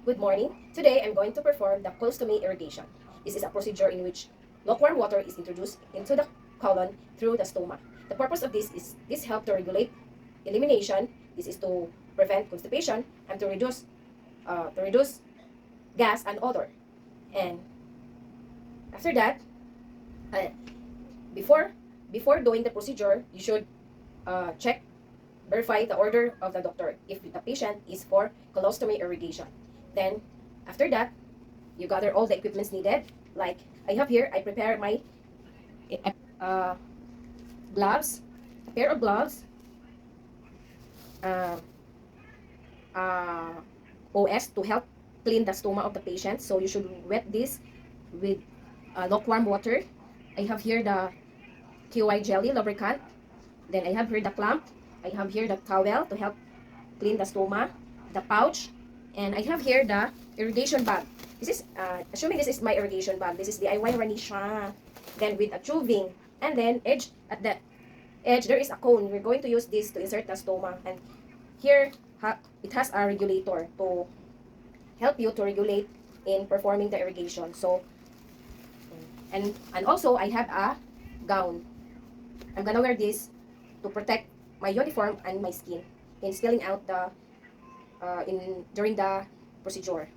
Good morning. Today, I'm going to perform the colostomy irrigation. This is a procedure in which lukewarm water is introduced into the colon through the stoma. The purpose of this help to regulate elimination. This is to prevent constipation and to reduce gas and odor. And after that, uh, before before doing the procedure, you should verify the order of the doctor if the patient is for colostomy irrigation. Then, after that, you gather all the equipments needed. Like I have here, I prepare my uh, gloves, a pair of gloves, uh, uh, OS to help clean the stoma of the patient. So you should wet this with lukewarm water. I have here the QI jelly lubricant. Then I have here the clamp. I have here the towel to help clean the stoma, the pouch, and I have here the irrigation bag. This is, assuming this is my irrigation bag, this is DIY Ranisha. Then with a tubing, and then at the edge, there is a cone. We're going to use this to insert the stoma. And here, it has a regulator to help you to regulate in performing the irrigation. So, and also, I have a gown. I'm gonna wear this to protect my uniform and my skin in spilling out the during the procedure.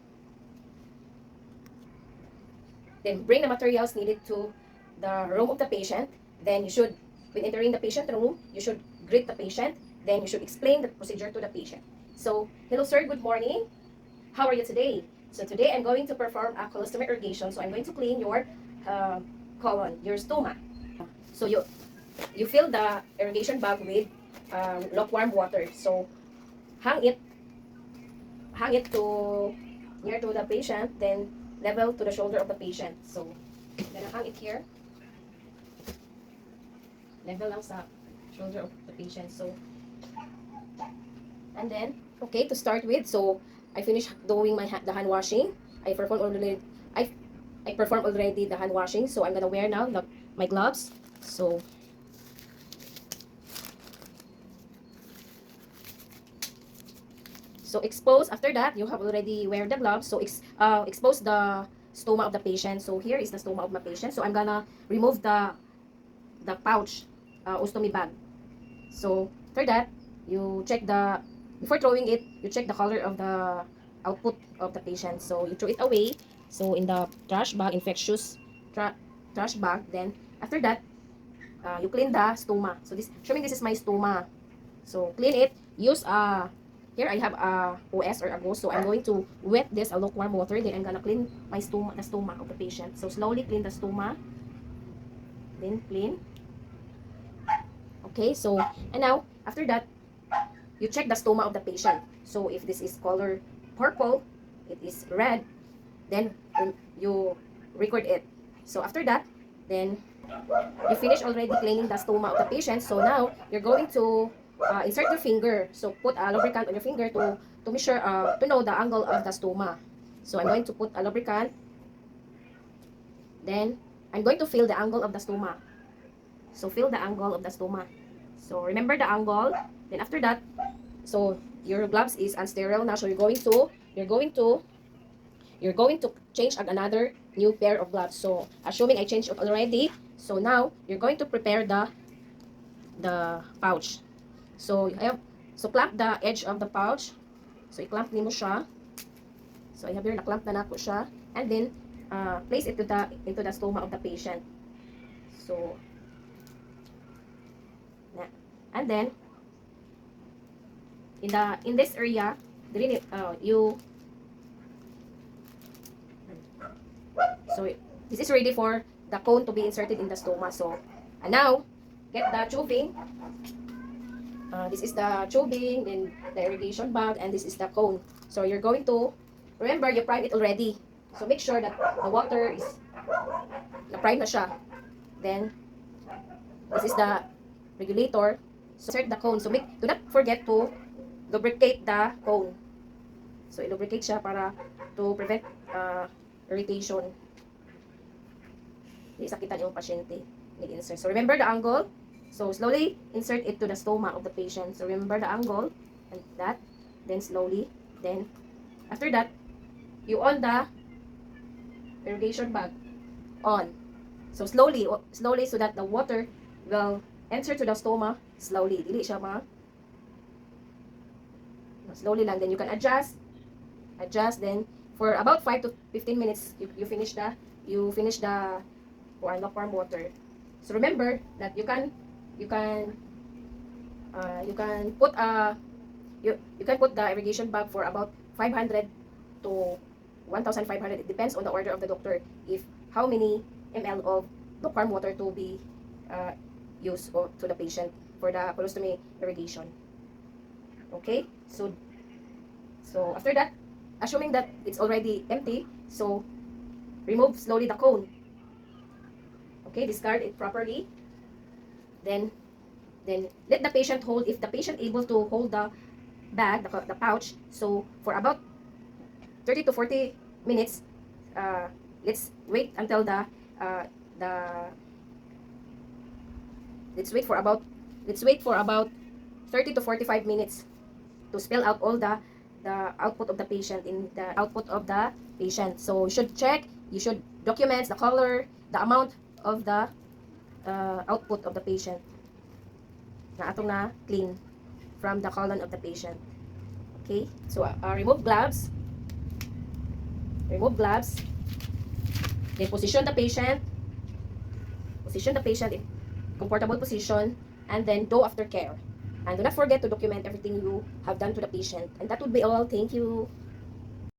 Then bring the materials needed to the room of the patient. Then you should, when entering the patient room, you should greet the patient. Then you should explain the procedure to the patient. So, hello sir, good morning. How are you today? So today I'm going to perform a colostomy irrigation. So I'm going to clean your colon, your stoma. So you fill the irrigation bag with lukewarm water. So hang it to near to the patient, then level to the shoulder of the patient. So I'm gonna hang it here, level lang sa shoulder of the patient. So, and then okay, to start with, so I finished doing the hand washing. I performed already. I performed already the hand washing. So I'm gonna wear now my gloves. So expose, after that, you have already wear the gloves. So expose the stoma of the patient. So here is the stoma of my patient. So I'm gonna remove the pouch, ostomy bag. So for that, you check before throwing it, you check the color of the output of the patient. So you throw it away. So in the trash bag, infectious trash bag. Then after that, you clean the stoma. So showing this is my stoma. So clean it. Use here I have a OS or a ghost. So I'm going to wet this a lukewarm water. Then I'm gonna clean the stoma of the patient. So slowly clean the stoma. Then clean. Okay, so and now after that, you check the stoma of the patient. So if this is color purple, it is red, then you record it. So after that, then you finish already cleaning the stoma of the patient. So now you're going to insert your finger. So put a lubricant on your finger to measure to know the angle of the stoma. So I'm going to put a lubricant. Then I'm going to feel the angle of the stoma. So feel the angle of the stoma. So remember the angle. Then after that, so your gloves is unsterile now. So you're going to change another new pair of gloves. So assuming I changed it already, so now you're going to prepare the pouch. So clamp the edge of the pouch. So i-clamp nimo siya. So I have here na-clamp na nako siya, and then place it into the stoma of the patient. So and then in this area, so this is ready for the cone to be inserted in the stoma. So and now get the tubing. This is the tubing, then the irrigation bag, and this is the cone. So you're going to remember you prime it already. So make sure that the water is na-prime na siya. Then this is the regulator. So insert the cone. So do not forget to lubricate the cone. So i-lubricate siya para to prevent irritation. Hindi sakitan yung pasyente. Nag-insert. So remember the angle. So slowly insert it to the stoma of the patient. So remember the angle and that. Then slowly. Then after that, you on the irrigation bag. On. So slowly, slowly, so that the water will enter to the stoma slowly. Dili siya slowly lang. Then you can adjust, then for about 5 to 15 minutes, you finish the warm water. So remember that you can put you can put the irrigation bag for about 500 to 1,500. It depends on the order of the doctor if how many ml of lukewarm water to be used to the patient for the colostomy irrigation. Okay, so after that, assuming that it's already empty, so remove slowly the cone. Okay, discard it properly. Then let the patient hold, if the patient able to hold the bag, the pouch, so for about 30 to 40 minutes, let's wait until let's wait for about 30 to 45 minutes to spill out all the output of the patient So you should check, you should document the color, the amount of the output of the patient na atong na clean from the colon of the patient. Okay, so remove gloves, then position the patient in comfortable position, and then do after care. And do not forget to document everything you have done to the patient. And that would be all. Thank you.